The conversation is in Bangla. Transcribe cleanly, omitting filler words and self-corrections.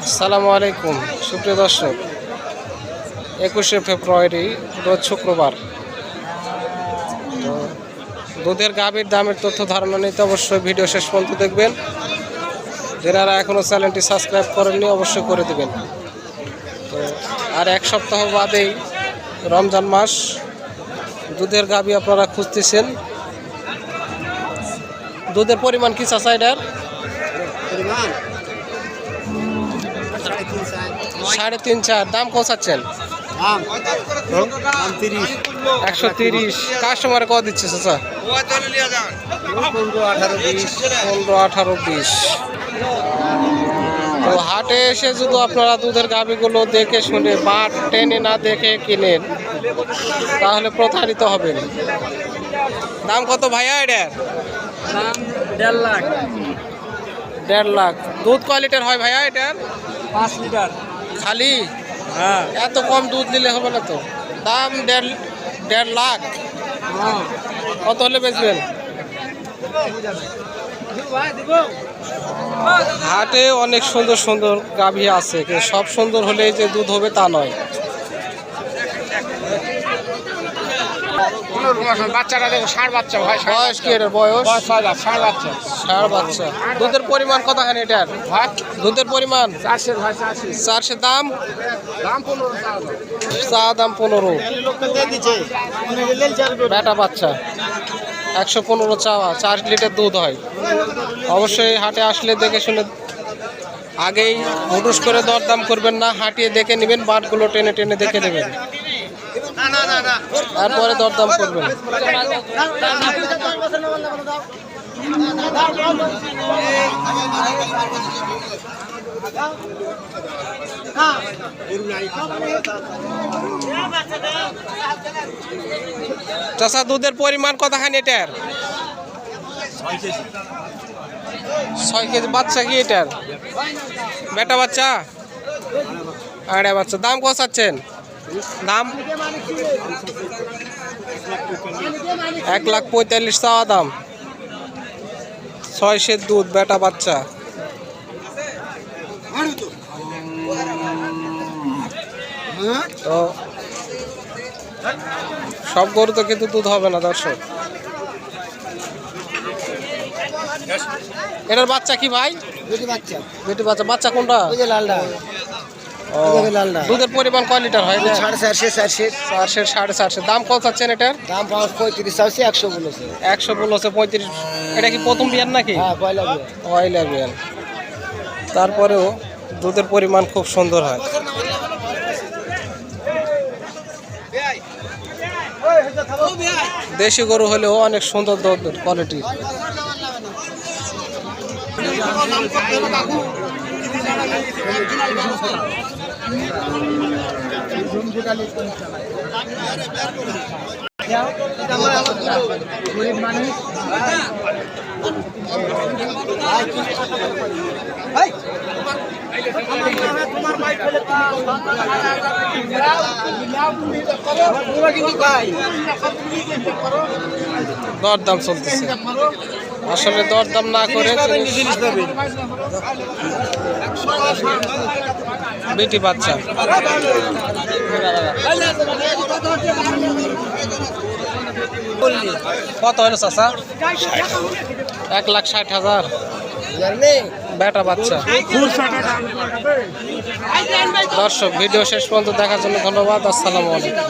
আসসালামু আলাইকুম সুপ্রিয় দর্শক, 21শে ফেব্রুয়ারি রোজ শুক্রবার। তো দুধের গাভীর দামের তথ্য ধারণা নিতে অবশ্যই ভিডিও শেষ পর্যন্ত দেখবেন। যারা এখনও চ্যানেলটি সাবস্ক্রাইব করেননি অবশ্যই করে দেবেন। তো আর এক সপ্তাহ বাদেই রমজান মাস। দুধের গাভী আপনারা খুঁজতেছেন, দুধের পরিমাণ কি চাচা এটার? 3.5-4 দাম কোথাচ্ছেন? 130। কাস্টমারে কত দিচ্ছে চাচা? 15-18-20। তো হাটে এসে যদি আপনারা দুধের গাভীগুলো দেখে শুনে বাট টেনে না দেখে কিনেন তাহলে প্রতারিত হবেন। দাম কত ভাইয়া এটার? দাম 1.5 লাখ। 1.5 লাখ। দুধ কোয়ালিটির হয় ভাইয়া এটার? 5 লিটার খালি? হ্যাঁ। এত কম দুধ নিলে হবে না তো। দাম 1.5 লাখ। কত হলে বেচবেন? হাটে অনেক সুন্দর সুন্দর গাভী আছে, কিন্তু সব সুন্দর হলেই যে দুধ হবে তা নয়। বাচ্চাটা দেখো, ষাঁড় বাচ্চা ভাই। বয়স কি এটার? বয়স ষাঁড় বাচ্চা। ষাঁড় বাচ্চা। দুধের পরিমাণ কতখানি এটার? দুধের পরিমাণ 400 ভাই, 400। দাম? দাম 15 চা দাম 15। টাকা। বেটা বাচ্চা 115 চাওয়া। 4 লিটার দুধ হয়। অবশ্যই হাটে আসলে দেখে শুনে আগেই হুটুস করে দরদাম করবেন না, হাঁটিয়ে দেখে নেবেন, বাটগুলো টেনে টেনে দেখে নেবেন, তারপরে দরদাম করবেন। চাচা দুধের পরিমাণ কতখানি এটার? 6 কেজি। বাচ্চা কি এটার? বেটা বাচ্চা? আড়ে বাচ্চা। দাম কত চাচ্ছেন? দাম 1,45,000 চাওয়া দাম। 6 সের দুধ, বেটা বাচ্চা। তো সব গরু তো কিন্তু দুধ হবে না দর্শক। এটার বাচ্চা কি ভাই? বেটি বাচ্চা। বাচ্চা কোনটা? ও, দুধের পরিমাণ কয় লিটার হয়? 400 450। দাম কত চাচ্ছেন এটার? দাম 35 চাইছে, 100 বলেছে। 100 বলেছে, 35। এটা কি প্রথম বিয়ান নাকি? হ্যাঁ, পয়লা বিয়ান। তারপরেও দুধের পরিমাণ খুব সুন্দর হয়। দেশি গরু হলেও অনেক সুন্দর দুধ কোয়ালিটি। দরদাম চলতেছে, আসলে দরদাম না করে বেটি বাচ্চা। কত হলো চাচা? 1,60,000। বেটা বাচ্চা। দর্শক ভিডিও শেষ পর্যন্ত দেখার জন্য ধন্যবাদ। আসসালামু আলাইকুম।